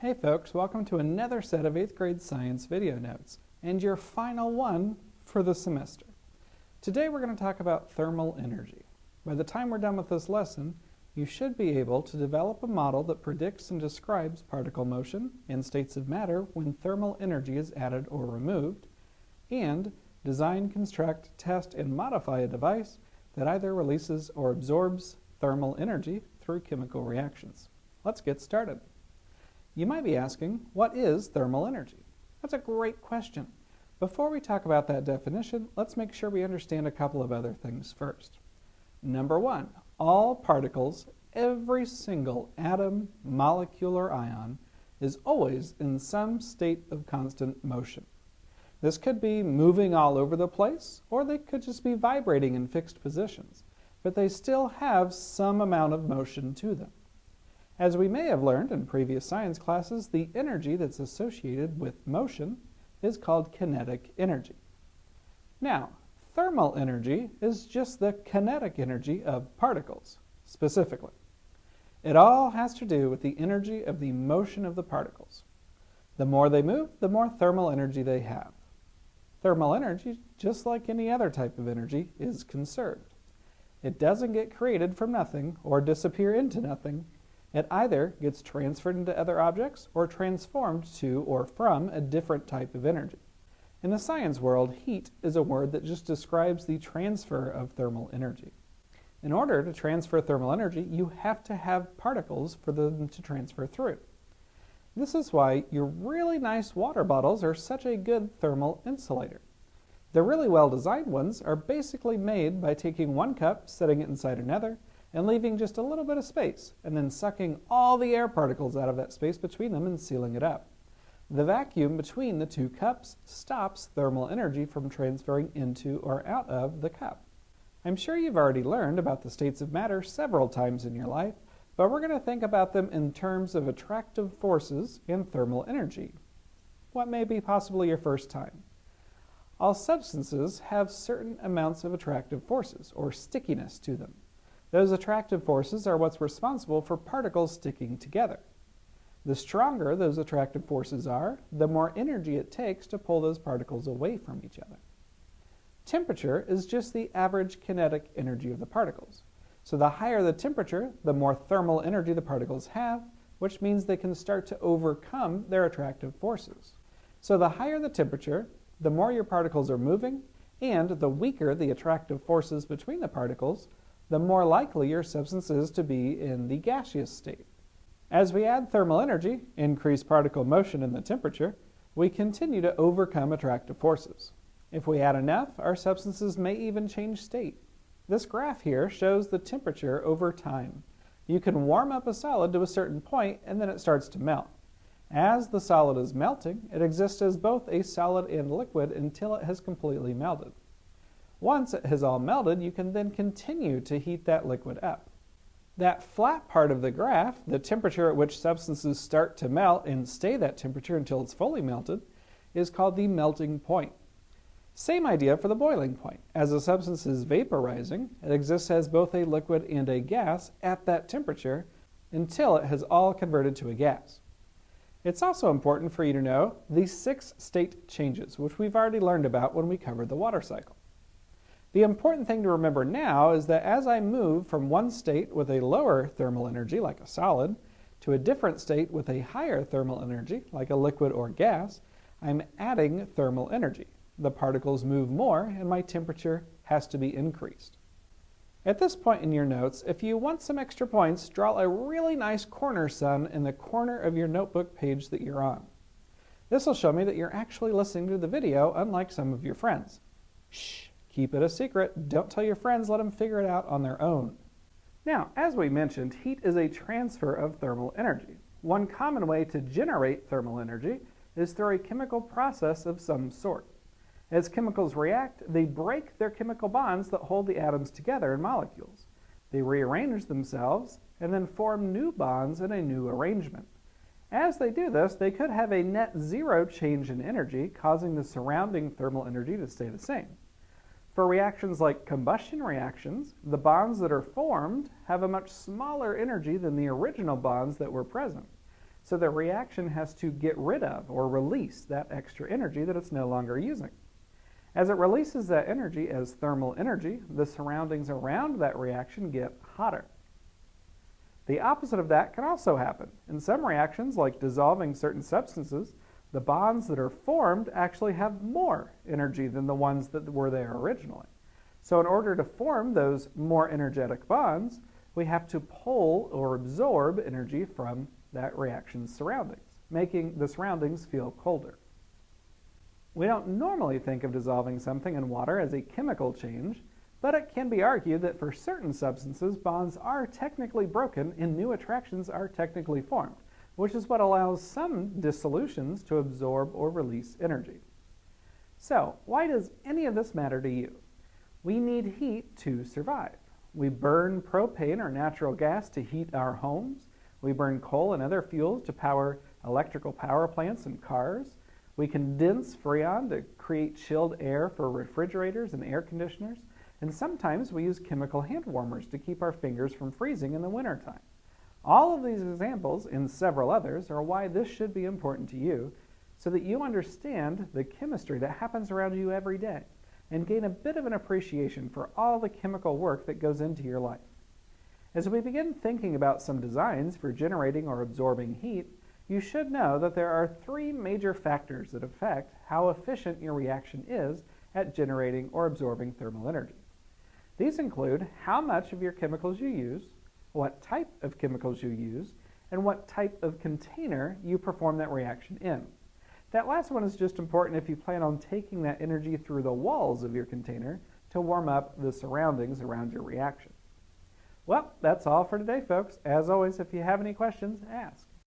Hey folks, welcome to another set of 8th grade science video notes, and your final one for the semester. Today we're going to talk about thermal energy. By the time we're done with this lesson, you should be able to develop a model that predicts and describes particle motion and states of matter when thermal energy is added or removed, and design, construct, test, and modify a device that either releases or absorbs thermal energy through chemical reactions. Let's get started. You might be asking, what is thermal energy? That's a great question. Before we talk about that definition, let's make sure we understand a couple of other things first. Number one, all particles, every single atom, molecule, or ion is always in some state of constant motion. This could be moving all over the place, or they could just be vibrating in fixed positions, but they still have some amount of motion to them. As we may have learned in previous science classes, the energy that's associated with motion is called kinetic energy. Now, thermal energy is just the kinetic energy of particles, specifically. It all has to do with the energy of the motion of the particles. The more they move, the more thermal energy they have. Thermal energy, just like any other type of energy, is conserved. It doesn't get created from nothing or disappear into nothing. It either gets transferred into other objects or transformed to or from a different type of energy. In the science world, heat is a word that just describes the transfer of thermal energy. In order to transfer thermal energy, you have to have particles for them to transfer through. This is why your really nice water bottles are such a good thermal insulator. The really well-designed ones are basically made by taking one cup, setting it inside another, and leaving just a little bit of space, and then sucking all the air particles out of that space between them and sealing it up. The vacuum between the two cups stops thermal energy from transferring into or out of the cup. I'm sure you've already learned about the states of matter several times in your life, but we're going to think about them in terms of attractive forces and thermal energy. What may be possibly your first time? All substances have certain amounts of attractive forces, or stickiness to them. Those attractive forces are what's responsible for particles sticking together. The stronger those attractive forces are, the more energy it takes to pull those particles away from each other. Temperature is just the average kinetic energy of the particles. So the higher the temperature, the more thermal energy the particles have, which means they can start to overcome their attractive forces. So the higher the temperature, the more your particles are moving, and the weaker the attractive forces between the particles, the more likely your substance is to be in the gaseous state. As we add thermal energy, increase particle motion and the temperature, we continue to overcome attractive forces. If we add enough, our substances may even change state. This graph here shows the temperature over time. You can warm up a solid to a certain point and then it starts to melt. As the solid is melting, it exists as both a solid and liquid until it has completely melted. Once it has all melted, you can then continue to heat that liquid up. That flat part of the graph, the temperature at which substances start to melt and stay that temperature until it's fully melted, is called the melting point. Same idea for the boiling point. As a substance is vaporizing, it exists as both a liquid and a gas at that temperature until it has all converted to a gas. It's also important for you to know the 6 state changes, which we've already learned about when we covered the water cycle. The important thing to remember now is that as I move from one state with a lower thermal energy, like a solid, to a different state with a higher thermal energy, like a liquid or gas, I'm adding thermal energy. The particles move more, and my temperature has to be increased. At this point in your notes, if you want some extra points, draw a really nice corner sun in the corner of your notebook page that you're on. This will show me that you're actually listening to the video, unlike some of your friends. Shh! Keep it a secret. Don't tell your friends. Let them figure it out on their own. Now, as we mentioned, heat is a transfer of thermal energy. One common way to generate thermal energy is through a chemical process of some sort. As chemicals react, they break their chemical bonds that hold the atoms together in molecules. They rearrange themselves and then form new bonds in a new arrangement. As they do this, they could have a net zero change in energy, causing the surrounding thermal energy to stay the same. For reactions like combustion reactions, the bonds that are formed have a much smaller energy than the original bonds that were present. So the reaction has to get rid of or release that extra energy that it's no longer using. As it releases that energy as thermal energy, the surroundings around that reaction get hotter. The opposite of that can also happen. In some reactions, like dissolving certain substances, the bonds that are formed actually have more energy than the ones that were there originally. So in order to form those more energetic bonds, we have to pull or absorb energy from that reaction's surroundings, making the surroundings feel colder. We don't normally think of dissolving something in water as a chemical change, but it can be argued that for certain substances, bonds are technically broken and new attractions are technically formed, which is what allows some dissolutions to absorb or release energy. So, why does any of this matter to you? We need heat to survive. We burn propane or natural gas to heat our homes. We burn coal and other fuels to power electrical power plants and cars. We condense freon to create chilled air for refrigerators and air conditioners. And sometimes we use chemical hand warmers to keep our fingers from freezing in the wintertime. All of these examples, and several others, are why this should be important to you, so that you understand the chemistry that happens around you every day, and gain a bit of an appreciation for all the chemical work that goes into your life. As we begin thinking about some designs for generating or absorbing heat, you should know that there are three major factors that affect how efficient your reaction is at generating or absorbing thermal energy. These include how much of your chemicals you use, what type of chemicals you use, and what type of container you perform that reaction in. That last one is just important if you plan on taking that energy through the walls of your container to warm up the surroundings around your reaction. Well, that's all for today, folks. As always, if you have any questions, ask.